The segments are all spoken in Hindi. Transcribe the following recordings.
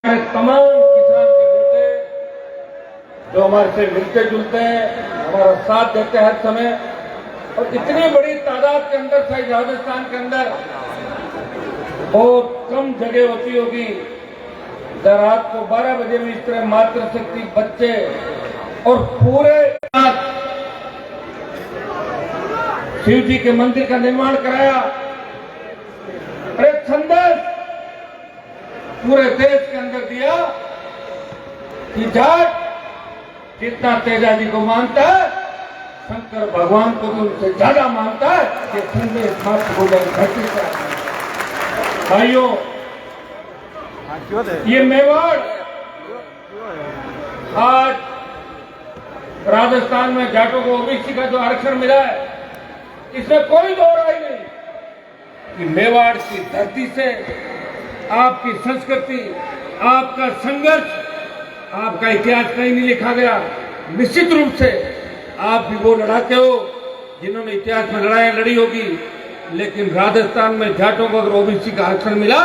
तमाम किसान के बेटे जो हमारे से मिलते जुलते हैं, हमारा साथ देते हैं हर समय, और इतनी बड़ी तादाद के अंदर शायद राजस्थान के अंदर बहुत कम जगह होती होगी जब रात को 12 बजे में इस तरह मातृशक्ति बच्चे और पूरे शिव जी के मंदिर का निर्माण कराया। एक संदेश पूरे देश के अंदर दिया कि जाट जितना तेजा जी को मानता है, शंकर भगवान को भी उनसे ज्यादा मानता है। ये संदेश मात्र हो जाए धरती पर। भाइयों, ये मेवाड़ आज राजस्थान में जाटों को ओबीसी का जो आरक्षण मिला है, इसमें कोई दो राय नहीं कि मेवाड़ की धरती से आपकी संस्कृति, आपका संघर्ष, आपका इतिहास कहीं नहीं लिखा गया। निश्चित रूप से आप भी वो लड़ाके हो जिन्होंने इतिहास में लड़ाई लड़ी होगी, लेकिन राजस्थान में जाटों को अगर ओबीसी का आरक्षण मिला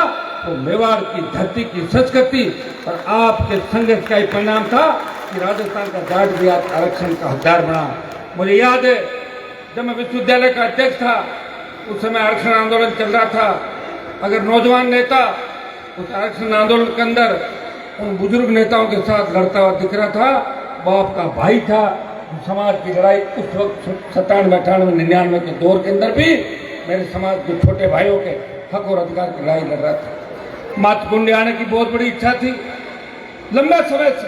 तो मेवाड़ की धरती की संस्कृति और आपके संघर्ष का ही परिणाम था कि राजस्थान का जाट भी आरक्षण का हकदार बना। मुझे याद है जब मैं विश्वविद्यालय का अध्यक्ष था, उस समय आरक्षण आंदोलन चल रहा था। अगर नौजवान नेता उस आरक्षण आंदोलन के अंदर उन बुजुर्ग नेताओं के साथ लड़ता हुआ दिख रहा था, वो आपका भाई था। समाज की लड़ाई उस वक्त 97, 98, 99 के दौर के अंदर भी मेरे समाज के छोटे भाइयों के हक और अधिकार की लड़ाई लड़ रहा था। मातृकुंड आने की बहुत बड़ी इच्छा थी लंबे समय से।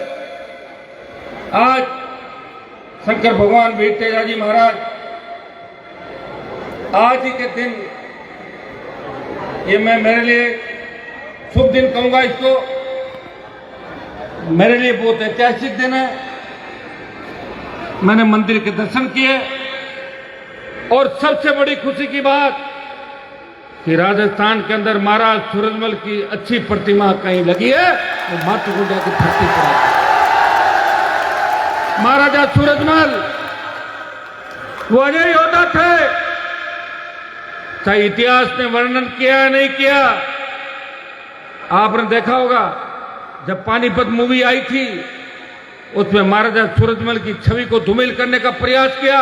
आज शंकर भगवान वीर तेजाजी महाराज आज ही के दिन, ये मैं मेरे लिए शुभ दिन कहूंगा इसको, मेरे लिए बहुत ऐतिहासिक दिन है। मैंने मंदिर के दर्शन किए और सबसे बड़ी खुशी की बात कि राजस्थान के अंदर महाराज सूरजमल की अच्छी प्रतिमा कहीं लगी है, वो मातृकुंड की धरती पर है। महाराजा सूरजमल वो अजय योद्धा थे, चाहे इतिहास ने वर्णन किया या नहीं किया। आपने देखा होगा जब पानीपत मूवी आई थी, उसमें महाराजा सूरजमल की छवि को धूमिल करने का प्रयास किया।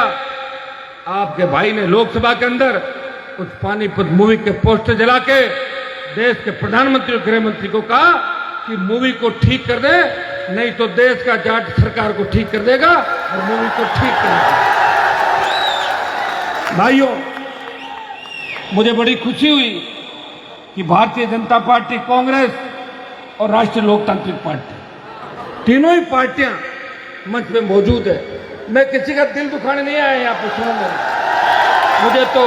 आपके भाई ने लोकसभा के अंदर उस पानीपत मूवी के पोस्टर जला के देश के प्रधानमंत्री और गृह मंत्री को कहा कि मूवी को ठीक कर दे, नहीं तो देश का जाट सरकार को ठीक कर देगा और मूवी को ठीक करेगा। भाइयों, मुझे बड़ी खुशी हुई कि भारतीय जनता पार्टी, कांग्रेस और राष्ट्रीय लोकतांत्रिक पार्टी, तीनों ही पार्टियां मंच में मौजूद है। मैं किसी का दिल दुखाने नहीं आया यहाँ पे सुनने। मुझे तो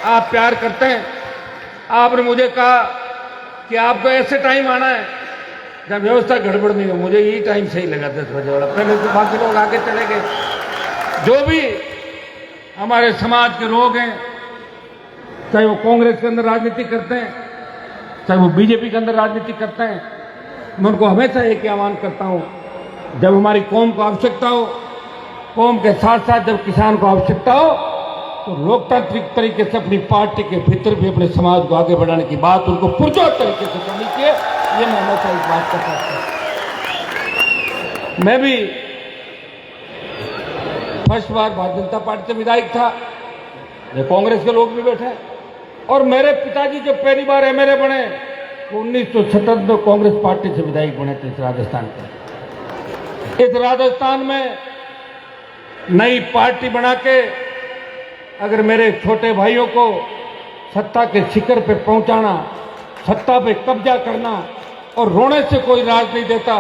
आप प्यार करते हैं। आपने मुझे कहा कि आपको ऐसे टाइम आना है जब व्यवस्था गड़बड़ नहीं हो। मुझे यही टाइम सही लगा 10 बजे वाला। पहले तो बाकी लोग आगे चले गए। जो भी हमारे समाज के लोग हैं, चाहे वो कांग्रेस के अंदर राजनीति करते हैं, चाहे वो बीजेपी के अंदर राजनीति करते हैं, मैं उनको हमेशा एक ही आह्वान करता हूं, जब हमारी कौम को आवश्यकता हो, कौम के साथ साथ जब किसान को आवश्यकता हो, तो लोकतांत्रिक तरीके से अपनी पार्टी के भीतर भी अपने समाज को आगे बढ़ाने की बात उनको पुरजोर तरीके से करनी चाहिए। ये मैं हमेशा इस बात करता हूं। मैं भी फर्स्ट बार भारतीय जनता पार्टी से विधायक था, कांग्रेस के लोग भी बैठे, और मेरे पिताजी जब पहली बार एमएलए बने तो 1977 में कांग्रेस पार्टी से विधायक बने थे इस राजस्थान के। इस राजस्थान में नई पार्टी बना के अगर मेरे छोटे भाइयों को सत्ता के शिखर पे पहुंचाना, सत्ता पे कब्जा करना और रोने से कोई राज नहीं देता,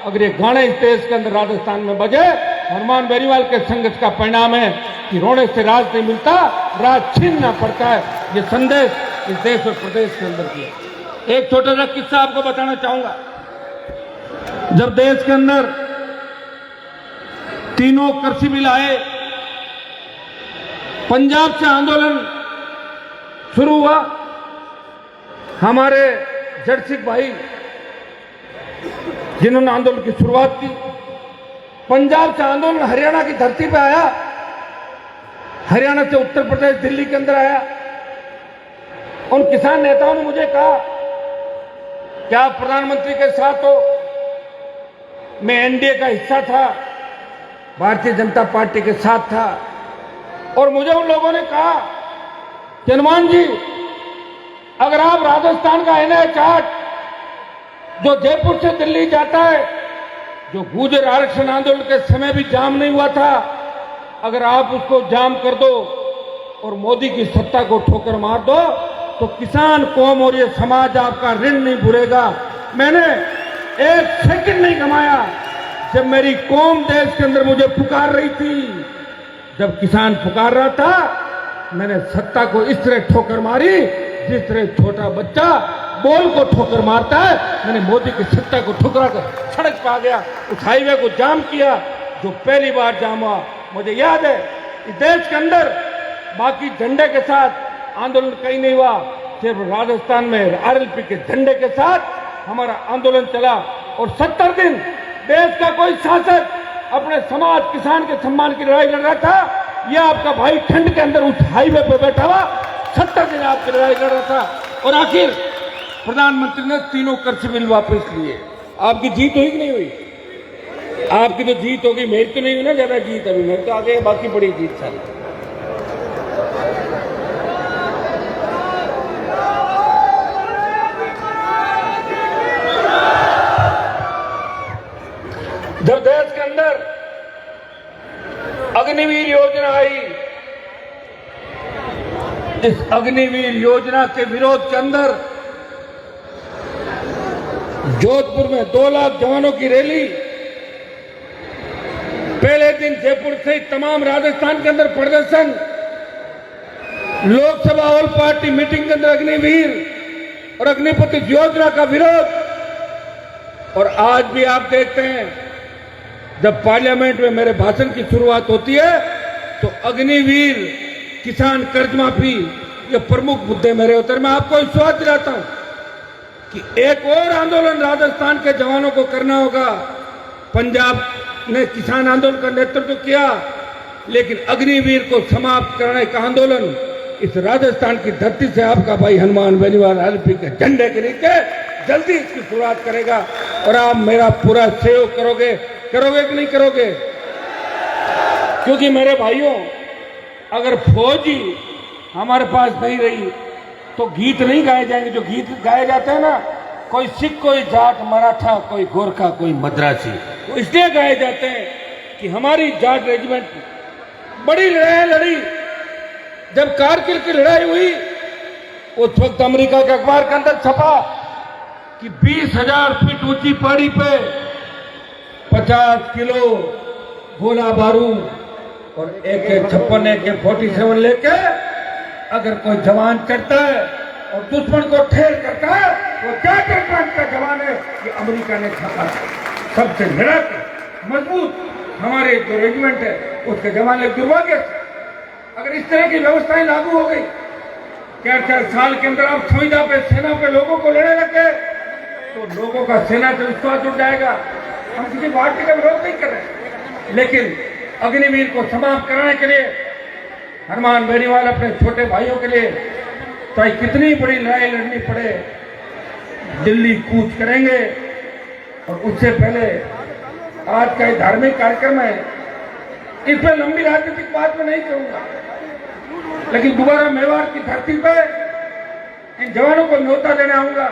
अगर ये गाने इस देश के अंदर राजस्थान में बजे, हनुमान बेनीवाल के संघर्ष का परिणाम है कि रोने से राज नहीं मिलता, राज छीनना पड़ता है। ये संदेश इस देश और प्रदेश के अंदर किया। एक छोटा सा किस्सा आपको बताना चाहूंगा। जब देश के अंदर तीनों कृषि बिल आए, पंजाब से आंदोलन शुरू हुआ। हमारे जट सिंह भाई जिन्होंने आंदोलन की शुरुआत की, पंजाब से आंदोलन हरियाणा की धरती पर आया, हरियाणा से उत्तर प्रदेश, दिल्ली के अंदर आया। उन किसान नेताओं ने मुझे कहा क्या आप प्रधानमंत्री के साथ हो? मैं एनडीए का हिस्सा था, भारतीय जनता पार्टी के साथ था, और मुझे उन लोगों ने कहा कि हनुमान जी, अगर आप राजस्थान का एनएच 8 जो जयपुर से दिल्ली जाता है, जो गुर्जर आरक्षण आंदोलन के समय भी जाम नहीं हुआ था, अगर आप उसको जाम कर दो और मोदी की सत्ता को ठोकर मार दो, तो किसान कौम और ये समाज आपका ऋण नहीं भूलेगा। मैंने एक सेकंड नहीं गंवाया जब मेरी कौम देश के अंदर मुझे पुकार रही थी। जब किसान पुकार रहा था, मैंने सत्ता को इस तरह ठोकर मारी जिस तरह छोटा बच्चा बॉल को ठोकर मारता है। मैंने मोदी की सत्ता को ठुकरा कर सड़क पर आ गया, उस हाईवे को जाम किया जो पहली बार जाम हुआ। मुझे याद है, इस देश के अंदर बाकी झंडे के साथ आंदोलन कहीं नहीं हुआ, सिर्फ राजस्थान में आरएलपी के झंडे के साथ हमारा आंदोलन चला। और 70 दिन देश का कोई शासक अपने समाज किसान के सम्मान की लड़ाई लड़ रहा था, यह आपका भाई ठंड के अंदर उस हाईवे पर बैठा हुआ 70 दिन आपकी लड़ाई लड़ रहा था। और आखिर प्रधानमंत्री ने तीनों कृषि बिल वापस लिए। आपकी जीत हुई कि नहीं हुई? आपकी तो जीत होगी, मेरी तो नहीं हुई ना ज्यादा जीत, अभी मेरे तो आगे बाकी बड़ी जीत सारी। जब देश के अंदर अग्निवीर योजना आई, इस अग्निवीर योजना के विरोध के अंदर जोधपुर में 2 लाख जवानों की रैली, पहले दिन जयपुर से तमाम राजस्थान के अंदर प्रदर्शन, लोकसभा ऑल पार्टी मीटिंग के अंदर अग्निवीर और अग्निपथ योजना का विरोध। और आज भी आप देखते हैं, जब पार्लियामेंट में मेरे भाषण की शुरुआत होती है तो अग्निवीर, किसान कर्ज माफी, ये प्रमुख मुद्दे मेरे होते हैं। मैं आपको विश्वास दिलाता हूं कि एक और आंदोलन राजस्थान के जवानों को करना होगा। पंजाब ने किसान आंदोलन का नेतृत्व किया, लेकिन अग्निवीर को समाप्त करने का आंदोलन इस राजस्थान की धरती से आपका भाई हनुमान बेनीवाल आरएलपी के झंडे के नीचे जल्दी इसकी शुरुआत करेगा। और आप मेरा पूरा सहयोग करोगे कि नहीं करोगे? क्योंकि मेरे भाइयों, अगर फौज ही हमारे पास नहीं रही तो गीत नहीं गाए जाएंगे। जो गीत गाए जाते हैं ना, कोई सिख, कोई जाट, मराठा, कोई गोरखा, कोई मद्रासी, वो इसलिए गाए जाते हैं कि हमारी जाट रेजिमेंट बड़ी लड़ाई लड़ी। जब कारगिल की लड़ाई हुई, उस वक्त अमेरिका के अखबार के अंदर छपा कि 20,000 फीट ऊंची पहाड़ी पे 50 किलो गोला बारूद और AK-56 AK-47 लेके अगर कोई जवान चढ़ता है और दुश्मन को ठेल करता है, वो जाट का जवान है। ये अमेरिका ने छापा, सबसे लड़क मजबूत हमारे जो रेजिमेंट है उसके जवान लोग। दुर्भाग्य अगर इस तरह की व्यवस्थाएं लागू हो गई, 4 साल के अंदर आप संविदा पे, सेना पे लोगों को लड़ने लग गए, तो लोगों का सेना से विश्वास उठ जाएगा। हम किसी पार्टी का विरोध नहीं कर रहे, लेकिन अग्निवीर को समाप्त कराने के लिए हनुमान बेनीवाल अपने छोटे भाइयों के लिए चाहे कितनी बड़ी लड़ाई लड़नी पड़े, दिल्ली कूच करेंगे। और उससे पहले आज का ये धार्मिक कार्यक्रम है, इसमें लंबी राजनीतिक बात में नहीं करूंगा, लेकिन दोबारा मेवाड़ की धरती पे इन जवानों को न्योता देने आऊंगा।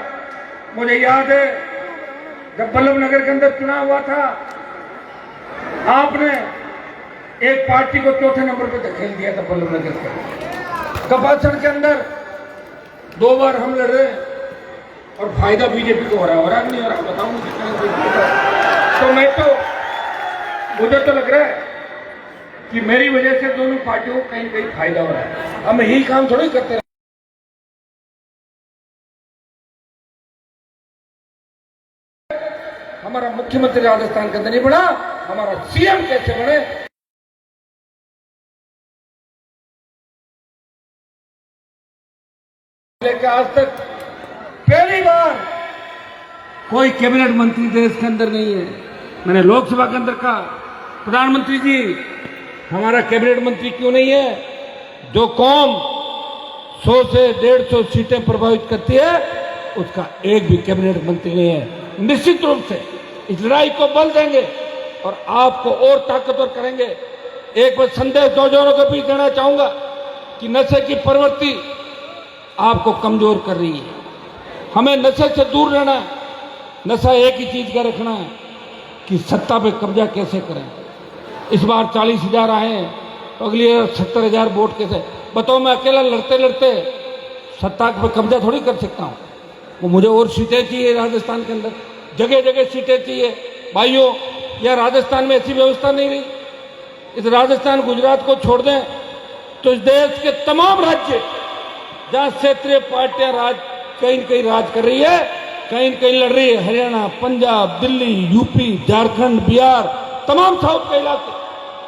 मुझे याद है, जब बल्लभ नगर के अंदर चुनाव हुआ था, आपने एक पार्टी को 4थे नंबर पे धकेल दिया था बल्लभ नगर के। कपासन के अंदर 2 बार हम लड़ रहे और फायदा बीजेपी को हो रहा नहीं हो रहा, बताऊं तो मुझे तो लग रहा है कि मेरी वजह से दोनों पार्टियों को कहीं कहीं फायदा हो रहा है। हम यही काम थोड़ी करते हैं। हमारा मुख्यमंत्री राजस्थान के अंदर नहीं बना, हमारा सीएम कैसे बने, लेकिन आज तक पहली बार कोई कैबिनेट मंत्री देश के अंदर नहीं है। मैंने लोकसभा के अंदर कहा, प्रधानमंत्री जी हमारा कैबिनेट मंत्री क्यों नहीं है? जो कौम 100 से 150 सीटें प्रभावित करती है, उसका एक भी कैबिनेट मंत्री नहीं है। निश्चित रूप से इस लड़ाई को बल देंगे और आपको और ताकतवर करेंगे। एक बार संदेश नौजवानों को भी देना चाहूंगा कि नशे की प्रवृत्ति आपको कमजोर कर रही है। हमें नशे से दूर रहना है। नशा एक ही चीज का रखना है कि सत्ता पे कब्जा कैसे करें। इस बार 40,000 आए हैं तो अगली 70,000 वोट कैसे। बताओ, मैं अकेला लड़ते लड़ते सत्ता पे कब्जा थोड़ी कर सकता हूं। वो मुझे और सीटें चाहिए राजस्थान के अंदर, जगह जगह सीटें चाहिए। भाइयों, यह राजस्थान में ऐसी व्यवस्था नहीं रही। इस राजस्थान गुजरात को छोड़ दें तो इस देश के तमाम राज्य जहां क्षेत्रीय पार्टियां कहीं न कहीं राज कर रही है, कहीं न कहीं लड़ रही है। हरियाणा, पंजाब, दिल्ली, यूपी, झारखंड, बिहार, तमाम साउथ के इलाके,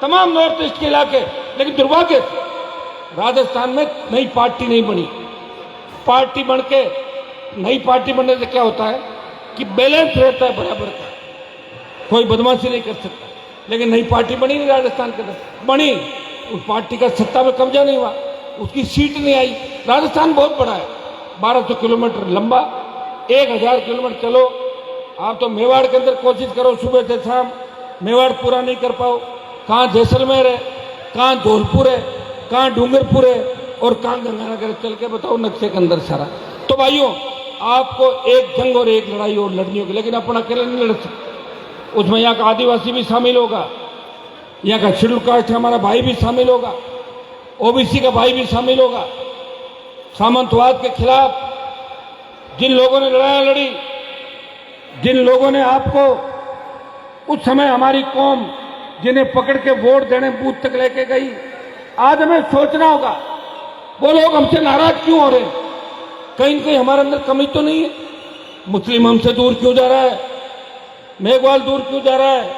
तमाम नॉर्थ ईस्ट के इलाके। लेकिन दुर्भाग्य से राजस्थान में नई पार्टी नहीं बनी। पार्टी बन के नई पार्टी बनने से क्या होता है कि बैलेंस रहता है बराबर का, कोई बदमाशी नहीं कर सकता। लेकिन नई पार्टी बनी नहीं राजस्थान के अंदर, बनी उस पार्टी का सत्ता में कब्जा नहीं हुआ, उसकी सीट नहीं आई। राजस्थान बहुत बड़ा है, 1200 किलोमीटर लंबा, 1000 किलोमीटर चलो। आप तो मेवाड़ के अंदर कोशिश करो सुबह से शाम, मेवाड़ पूरा नहीं कर पाओ। कहाँ जैसलमेर है, कहाँ धौलपुर है, कहाँ डूंगरपुर है और कहाँ गंगानगर, चल के बताओ नक्शे के अंदर सारा। तो भाइयों, आपको एक जंग और एक लड़ाई और लड़नी होगी, लेकिन अपन अकेले नहीं लड़ सकते। उसमें यहाँ का आदिवासी भी शामिल होगा, यहाँ का शेड्यूल कास्ट हमारा भाई भी शामिल होगा, ओबीसी का भाई भी शामिल होगा। सामंतवाद के खिलाफ जिन लोगों ने लड़ाई लड़ी, जिन लोगों ने आपको उस समय हमारी कौम जिन्हें पकड़ के वोट देने बूथ तक लेके गई, आज हमें सोचना होगा वो लोग हमसे नाराज क्यों हो रहे हैं। कहीं न कहीं हमारे अंदर कमी तो नहीं है। मुस्लिम हमसे दूर क्यों जा रहा है, मेघवाल दूर क्यों जा रहा है,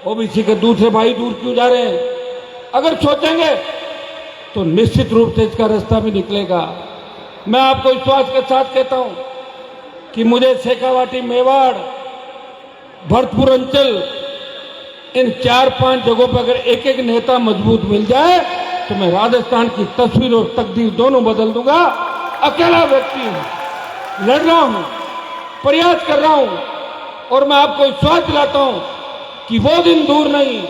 ओबीसी के दूसरे भाई दूर क्यों जा रहे हैं। अगर सोचेंगे तो निश्चित रूप से इसका रास्ता भी निकलेगा। मैं आपको विश्वास के साथ कहता हूं कि मुझे शेखावाटी, मेवाड़, भरतपुर अंचल, इन 4-5 जगहों पर अगर एक एक नेता मजबूत मिल जाए तो मैं राजस्थान की तस्वीर और तकदीर दोनों बदल दूंगा। अकेला व्यक्ति हूं, लड़ रहा हूं, प्रयास कर रहा हूं और मैं आपको विश्वास दिलाता हूं कि वो दिन दूर नहीं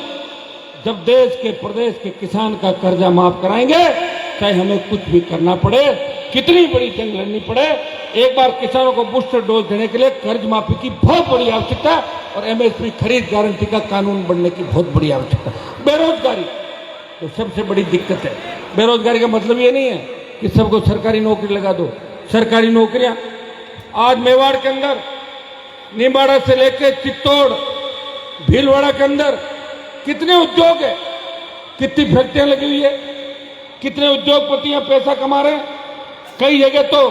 जब देश के, प्रदेश के किसान का कर्जा माफ कराएंगे, चाहे हमें कुछ भी करना पड़े, कितनी बड़ी जंग लड़नी पड़े। एक बार किसानों को बूस्टर डोज देने के लिए कर्ज माफी की बहुत बड़ी आवश्यकता है और एमएसपी खरीद गारंटी का कानून बनने की बहुत बड़ी आवश्यकता है। बेरोजगारी तो सबसे बड़ी दिक्कत है। बेरोजगारी का मतलब ये नहीं है कि सबको सरकारी नौकरी लगा दो। सरकारी नौकरियां आज मेवाड़ के अंदर, निम्बाड़ा से लेकर चित्तौड़, भीलवाड़ा के अंदर कितने उद्योग है, कितनी फैक्ट्रियां लगी हुई है, कितने उद्योगपति यहाँ पैसा कमा रहे हैं। कई जगह तो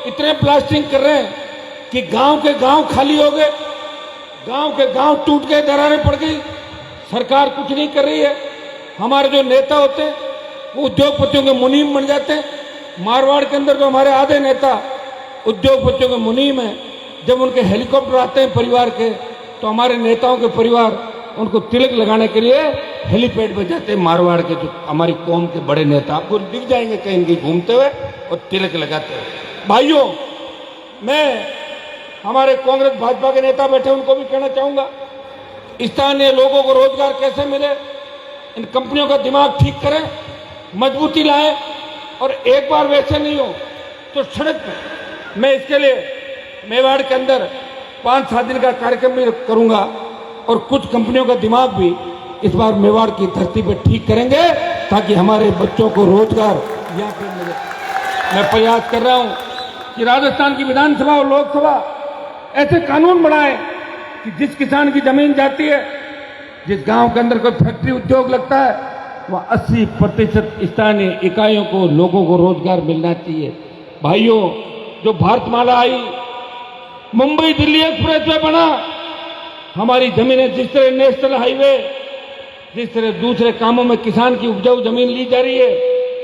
इतने प्लास्टिंग कर रहे हैं कि गांव के गांव खाली हो गए, गांव के गांव टूट गए, दरारें पड़ गई। सरकार कुछ नहीं कर रही है। हमारे जो नेता होते हैं वो उद्योगपतियों के मुनीम बन जाते हैं। मारवाड़ के अंदर तो हमारे आधे नेता उद्योगपतियों के मुनीम हैं। जब उनके हेलीकॉप्टर आते हैं परिवार के, तो हमारे नेताओं के परिवार उनको तिलक लगाने के लिए हेलीपैड पे जाते हैं। मारवाड़ के जो हमारी कौम के बड़े नेता आपको दिख जाएंगे कहीं न कहीं घूमते हुए और तिलक लगाते हुए। भाइयों, मैं हमारे कांग्रेस भाजपा के नेता बैठे उनको भी कहना चाहूंगा, स्थानीय लोगों को रोजगार कैसे मिले, इन कंपनियों का दिमाग ठीक करें, मजबूती लाएं और एक बार वैसे नहीं हो तो सड़क पर। मैं इसके लिए मेवाड़ के अंदर 5-7 दिन का कार्यक्रम भी करूंगा और कुछ कंपनियों का दिमाग भी इस बार मेवाड़ की धरती पर ठीक करेंगे ताकि हमारे बच्चों को रोजगार यहाँ पे मिले। मैं प्रयास कर रहा हूँ कि राजस्थान की विधानसभा और लोकसभा ऐसे कानून बनाए कि जिस किसान की जमीन जाती है, जिस गांव के अंदर कोई फैक्ट्री उद्योग लगता है, वह 80% स्थानीय इकाइयों को, लोगों को रोजगार मिलना चाहिए। भाइयों, जो भारतमाला आई, मुंबई दिल्ली एक्सप्रेसवे बना, हमारी जमीनें जिस तरह नेशनल हाईवे, जिस तरह दूसरे कामों में किसान की उपजाऊ जमीन ली जा रही है,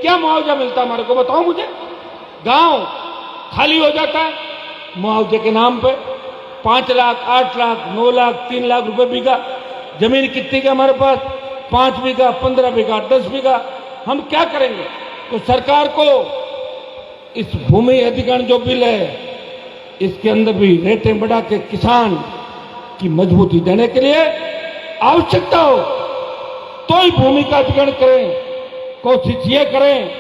क्या मुआवजा मिलता है हमारे को बताओ मुझे। गांव खाली हो जाता है मुआवजे के नाम पे। 5 लाख, 8 लाख, 9 लाख, 3 लाख रुपए बीघा जमीन कितनी का हमारे पास? 5 बीघा, 15 बीघा, 10 बीघा। हम क्या करेंगे? तो सरकार को इस भूमि अधिग्रहण जो बिल है, इसके अंदर भी रेटें बढ़ा के किसान की मजबूती देने के लिए आवश्यकता हो तो ही भूमि का अधिग्रहण करें। कोशिश ये करें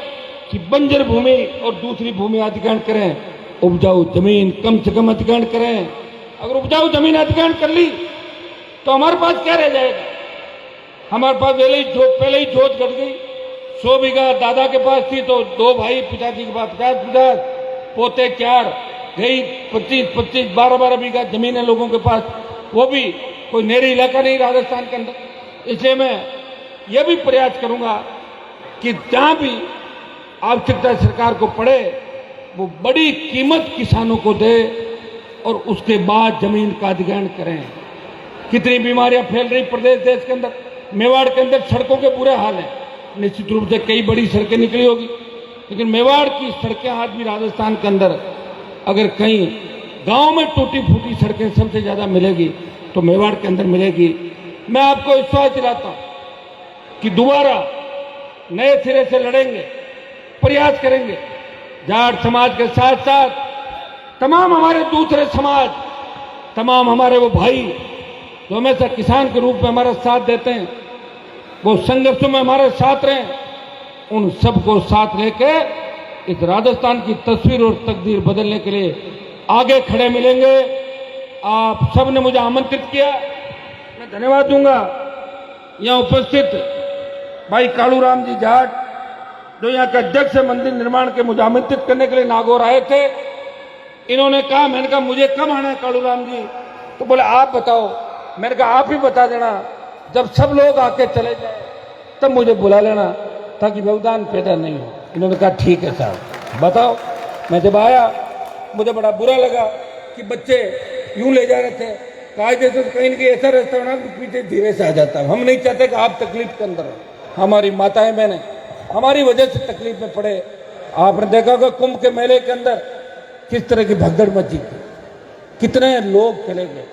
कि बंजर भूमि और दूसरी भूमि अधिग्रहण करें, उपजाऊ जमीन कम से कम अधिग्रहण करें। अगर उपजाऊ जमीन अधिग्रहण कर ली तो हमारे पास क्या रह जाएगा? हमारे पास पहले ही जोत घट गई। 100 बीघा दादा के पास थी तो 2 भाई पिताजी के पास 50-50, पोते 4 गई 25-25, 12-12 बीघा जमीन है लोगों के पास, वो भी कोई नेरी इलाका नहीं राजस्थान के अंदर। इसलिए मैं यह भी प्रयास करूंगा कि जहां भी आवश्यकता सरकार को पड़े वो बड़ी कीमत किसानों को दे और उसके बाद जमीन का अधिग्रहण करें। कितनी बीमारियां फैल रही प्रदेश देश के अंदर, मेवाड़ के अंदर सड़कों के बुरे हाल हैं। निश्चित रूप से कई बड़ी सड़कें निकली होगी, लेकिन मेवाड़ की सड़कें आज भी राजस्थान के अंदर अगर कहीं गांव में टूटी फूटी सड़कें सबसे ज्यादा मिलेगी तो मेवाड़ के अंदर मिलेगी। मैं आपको विश्वास दिलाता हूं कि दोबारा नए सिरे से लड़ेंगे, प्रयास करेंगे। जाट समाज के साथ साथ तमाम हमारे दूसरे समाज, तमाम हमारे वो भाई जो हमेशा किसान के रूप में हमारा साथ देते हैं, वो संघर्षों में हमारे साथ रहे, उन सबको साथ लेके इस राजस्थान की तस्वीर और तकदीर बदलने के लिए आगे खड़े मिलेंगे। आप सब ने मुझे आमंत्रित किया, मैं धन्यवाद दूंगा। यहां उपस्थित भाई कालूराम जी जाट जो यहाँ के अध्यक्ष है मंदिर निर्माण के, मुझे आमंत्रित करने के लिए नागौर आए थे। इन्होंने कहा, मैंने कहा मुझे कब आना है कालूराम जी? तो बोले आप बताओ। मैंने कहा आप ही बता देना, जब सब लोग आके चले जाए तब मुझे बुला लेना ताकि व्यवधान पैदा नहीं हो। इन्होंने कहा ठीक है साहब बताओ। मैं जब आया मुझे बड़ा बुरा लगा कि बच्चे यूं ले जा रहे थे, कायदे से कहीं कहीं ऐसा रास्ता होना पीछे धीरे से आ जाता। हम नहीं चाहते कि आप तकलीफ के अंदर हो। हमारी माताएं बहनें हमारी वजह से तकलीफ में पड़े। आपने देखा होगा कुंभ के मेले के अंदर किस तरह की भगदड़ मची थी, कितने लोग चले गए।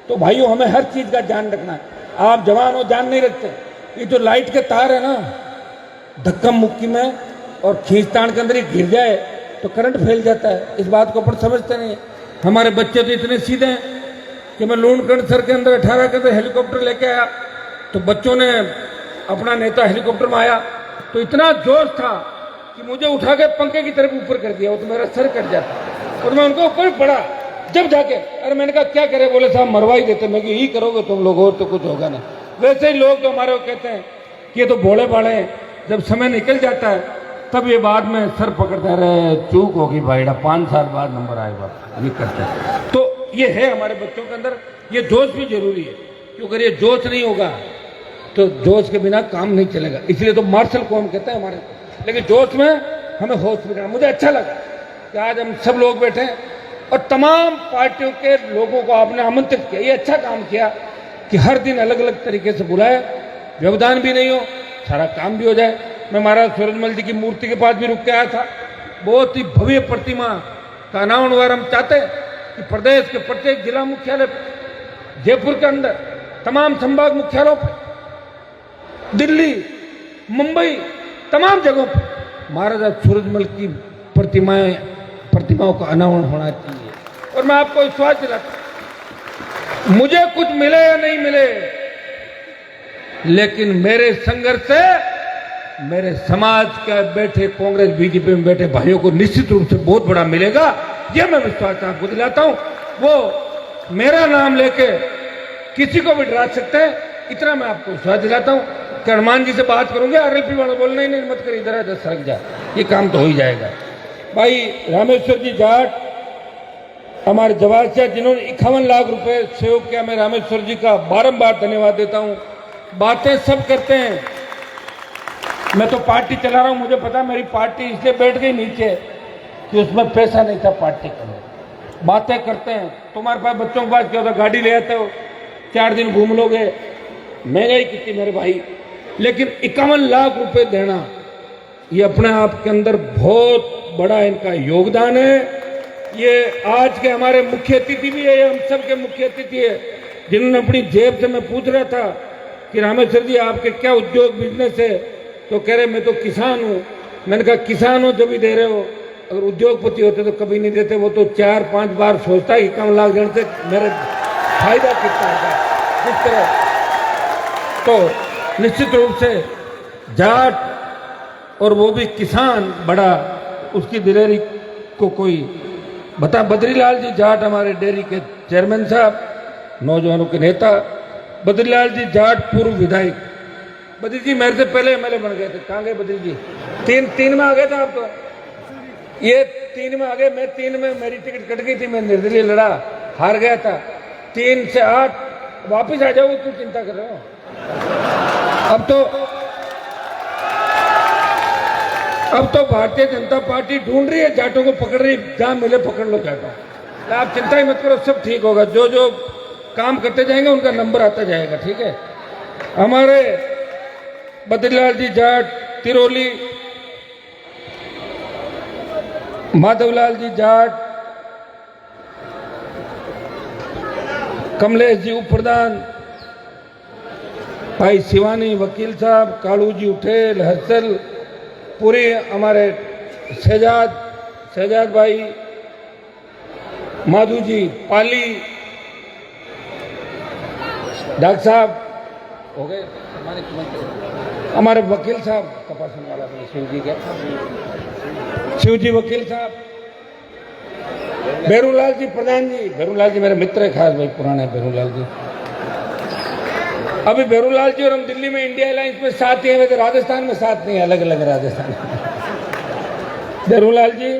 तो भाइयों हमें हर चीज का ध्यान रखना है। आप जवान हो जान नहीं रखते, ये जो लाइट के तार है ना, धक्का मुक्की में और खींचतान के अंदर ही गिर जाए तो करंट फैल जाता है। इस बात को अपन समझते नहीं। हमारे बच्चे तो इतने सीधे हैं कि मैं लूणकंड सर के अंदर 18 के अंदर हेलीकॉप्टर लेके आया तो बच्चों ने अपना नेता हेलीकॉप्टर में आया तो इतना जोश था कि मुझे उठा के पंखे की तरफ ऊपर कर दिया, वो तो मेरा सर कट जाता और मैं उनको ऊपर पड़ा। जब जाके अरे मैंने कहा क्या करे? बोले साहब मरवा ही देते। मैं कि यही करोगे तुम लोग और तो कुछ होगा ना। वैसे ही लोग जो हमारे को कहते हैं कि ये तो भोले भाले हैं, जब समय निकल जाता है तब ये बाद में सर पकड़ते रहे, चूक होगी भाई 5 साल बाद नंबर आएगा, ये करते हैं। तो ये है हमारे बच्चों के अंदर, ये जोश भी जरूरी है, क्योंकि अगर ये जोश नहीं होगा तो जोश के बिना काम नहीं चलेगा। इसलिए तो मार्शल कौन कहते हैं हमारे। लेकिन जोश में हमें होश में रहना। मुझे अच्छा लगा कि आज हम सब लोग बैठे हैं और तमाम पार्टियों के लोगों को आपने आमंत्रित किया। ये अच्छा काम किया कि हर दिन अलग अलग तरीके से बुलाए, व्यवधान भी नहीं हो, सारा काम भी हो जाए। मैं महाराज सूरजमल जी की मूर्ति के पास भी रुक के आया था। बहुत ही भव्य प्रतिमा का अनावरण हम चाहते हैं कि प्रदेश के प्रत्येक जिला मुख्यालय, जयपुर के अंदर तमाम संभाग मुख्यालयों पर, दिल्ली, मुंबई, तमाम जगहों पर महाराजा सूरजमल की प्रतिमाओं का अनावरण होना चाहिए। और मैं आपको विश्वास दिलाता हूं, मुझे कुछ मिले या नहीं मिले, लेकिन मेरे संघर्ष से मेरे समाज के बैठे कांग्रेस बीजेपी में बैठे भाइयों को निश्चित रूप से बहुत बड़ा मिलेगा। यह मैं विश्वास आपको दिलाता हूं। वो मेरा नाम लेके किसी को भी डरा सकते हैं, इतना मैं आपको विश्वास दिलाता हूं। हनुमान जी से बात करूंगे, आरएलपी वाला बोलना ही नहीं, मत कर इधर इधर सरक जा, ये काम तो हो ही जाएगा। भाई रामेश्वर जी जाट हमारे जवाहर से जिन्होंने 51 लाख रुपए सहयोग किया, मैं रामेश्वर जी का बारंबार धन्यवाद देता हूं। बातें सब करते हैं, मैं तो पार्टी चला रहा हूं, मुझे पता मेरी पार्टी इसलिए बैठ गई नीचे कि उसमें पैसा नहीं था पार्टी करने। बातें करते हैं, तुम्हारे पास बच्चों के पास क्या होता, गाड़ी ले आते हो, 4 दिन घूम लोगे, महंगाई कितनी मेरे भाई। लेकिन 51 लाख रुपए देना ये अपने आप के अंदर बहुत बड़ा इनका योगदान है। ये आज के हमारे मुख्य अतिथि भी है, हम सब के मुख्य अतिथि है, जिन्होंने अपनी जेब से, मैं पूछ रहा था कि रामेश्वर जी आपके क्या उद्योग बिजनेस है, तो कह रहे मैं तो किसान हूं। मैंने कहा किसान हो जब भी दे रहे हो, अगर उद्योगपति होते तो कभी नहीं देते, वो तो 4-5 बार सोचता है कि कम लाख देने से मेरे फायदा कितना है। जिस तरह तो निश्चित रूप से जाट और वो भी किसान बड़ा उसकी दिलेरी को कोई बता। बद्रीलाल जी जाट हमारे डेयरी के चेयरमैन साहब, नौजवानों के नेता, बद्रीलाल जी जाट पूर्व विधायक। बद्री जी मेरे से पहले एमएलए बन गए थे। कहाँ गए बद्री जी? तीन में आ गए थे आप तो। ये 3 में आ गए, मैं 3 में मेरी टिकट कट गई थी, मैं निर्दलीय लड़ा, हार गया था। 3 से 8 वापिस आ जाओ, क्यों चिंता कर रहे हो? अब तो भारतीय जनता पार्टी ढूंढ रही है, जाटों को पकड़ रही, जहां मिले पकड़ लो जाटों। आप चिंता ही मत करो, सब ठीक होगा। जो जो काम करते जाएंगे उनका नंबर आता जाएगा, ठीक है। हमारे बद्रीलाल जी जाट तिरोली, माधवलाल जी जाट, कमलेश जी उप प्रधान, भाई शिवानी वकील साहब, कालू जी उठेल, हर्षल, पूरे हमारे शहजाद भाई, माधु जी पाली, डॉक्टर साहब हो गए, हमारे वकील साहब कपासन वाला शिव जी वकील साहब, बेरूलाल जी प्रधान जी। बेरूलाल जी मेरे मित्र है खास, भाई पुराने बेरूलाल जी। अभी बेरूलाल जी और हम दिल्ली में इंडिया अलायंस में साथ ही हैं, वैसे राजस्थान में साथ नहीं है, अलग अलग राजस्थान। बेरूलाल जी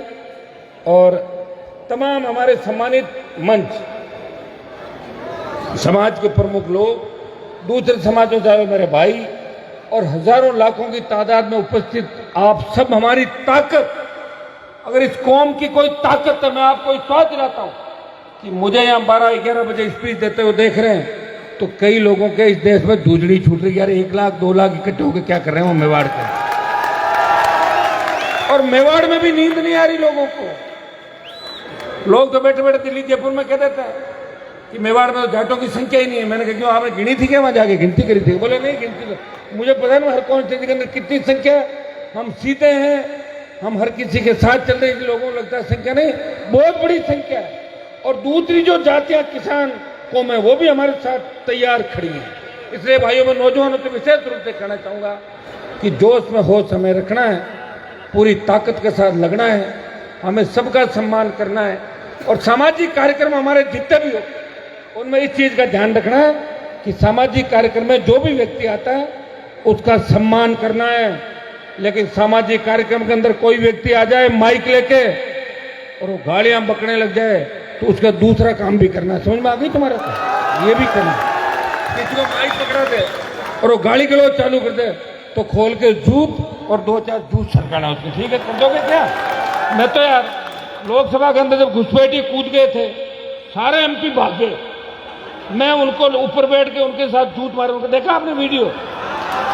और तमाम हमारे सम्मानित मंच समाज के प्रमुख लोग, दूसरे समाजों से मेरे भाई और हजारों लाखों की तादाद में उपस्थित आप सब हमारी ताकत। अगर इस कौम की कोई ताकत है, मैं आपको विश्वास दिलाता हूं कि मुझे यहां 12-11 बजे स्पीच देते हुए देख रहे हैं तो कई लोगों के इस देश में धूजड़ी छूट रही है। यार 1 लाख 2 लाख इकट्ठे होकर क्या कर रहे हैं वो मेवाड़ के, और मेवाड़ में भी नींद नहीं आ रही लोगों को। लोग तो बैठे बैठे दिल्ली जयपुर में कह देते हैं कि मेवाड़ में तो जाटों की संख्या ही नहीं है। मैंने कहा क्यों, आपने गिनी थी क्या? वहां जाके गिनती करी थी? बोले नहीं गिनती, मुझे पता नहीं हर कॉन्स्टिट्यूंसी के अंदर कितनी संख्या है। हम सीधे हैं, हम हर किसी के साथ चल रहे हैं, लोगों को लगता है संख्या नहीं, बहुत बड़ी संख्या है। और दूसरी जो जातियां किसान कौम है वो भी हमारे साथ तैयार खड़ी है। इसलिए भाइयों में नौजवानों से विशेष रूप से कहना चाहूंगा कि जोश में होश हमें रखना है, पूरी ताकत के साथ लगना है, हमें सबका सम्मान करना है। और सामाजिक कार्यक्रम हमारे जितने भी हो उनमें इस चीज का ध्यान रखना है कि सामाजिक कार्यक्रम में जो भी व्यक्ति आता है उसका सम्मान करना है। लेकिन सामाजिक कार्यक्रम के अंदर कोई व्यक्ति आ जाए माइक लेके और वो गालियां बकने लग जाए तो उसका दूसरा काम भी करना है। समझ में आ गई तुम्हारे को? ये भी करना, किसी को माइक पकड़ा दे और वो गाली गलौज चालू कर दे तो खोल के जूत और 2-4 जूत सरकाना उसमें, ठीक है? कर दोगे क्या? मैं तो यार लोकसभा के अंदर जब घुसपैठी कूद गए थे, सारे एमपी भागे, मैं उनको ऊपर बैठ के उनके साथ जूत मारे। उनको देखा आपने वीडियो?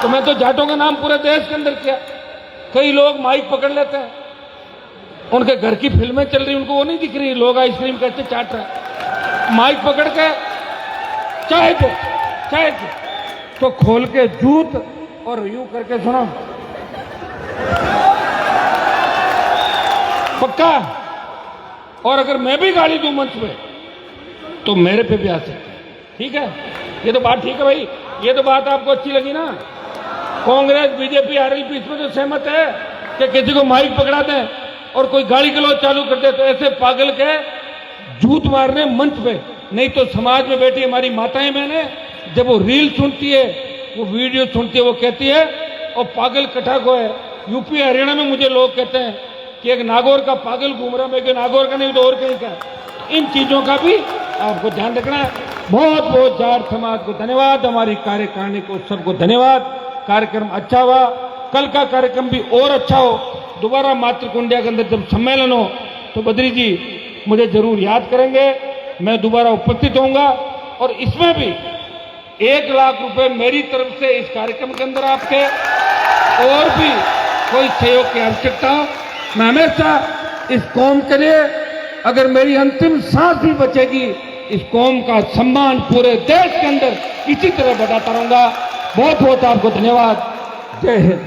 तो मैं तो जाटों का नाम पूरे देश के अंदर किया। कई लोग माइक पकड़ लेते हैं, उनके घर की फिल्में चल रही, उनको वो नहीं दिख रही, लोग आइसक्रीम कैसे चाट रहे हैं, माइक पकड़ के चाय दो तो खोल के जूत और यूं करके सुनो, पक्का। और अगर मैं भी गाली दूं मंच में तो मेरे पे भी आ सकते, ठीक है? ये तो बात ठीक है भाई, ये तो बात आपको अच्छी लगी ना? कांग्रेस बीजेपी आरएलपी इसमें तो सहमत है कि किसी को माइक पकड़ा दें और कोई गाली गलौज चालू कर दे तो ऐसे पागल के जूत मारने मंच पे। नहीं तो समाज में बैठी हमारी माताएं बहनें जब वो रील सुनती है, वो वीडियो सुनती है, वो कहती है और पागल कटा को है। यूपी हरियाणा में मुझे लोग कहते हैं कि एक नागौर का पागल घूम रहा, मैं नागौर का नहीं तो और कहीं का। इन चीजों का भी आपको ध्यान रखना है। बहुत बहुत जाट समाज को धन्यवाद, हमारी कार्यकारिणी को सबको धन्यवाद। कार्यक्रम अच्छा हुआ, कल का कार्यक्रम भी और अच्छा हो। दोबारा मातृकुंडिया के अंदर जब सम्मेलन हो तो बद्री जी मुझे जरूर याद करेंगे, मैं दोबारा उपस्थित होऊंगा। और इसमें भी 1 लाख रुपए मेरी तरफ से इस कार्यक्रम के अंदर आपके, और भी कोई सहयोग की आवश्यकता हो, मैं हमेशा इस कौम के लिए, अगर मेरी अंतिम सांस भी बचेगी, इस कौम का सम्मान पूरे देश के अंदर इसी तरह बढ़ाता रहूंगा। बहुत बहुत आपको धन्यवाद। जय हिंद।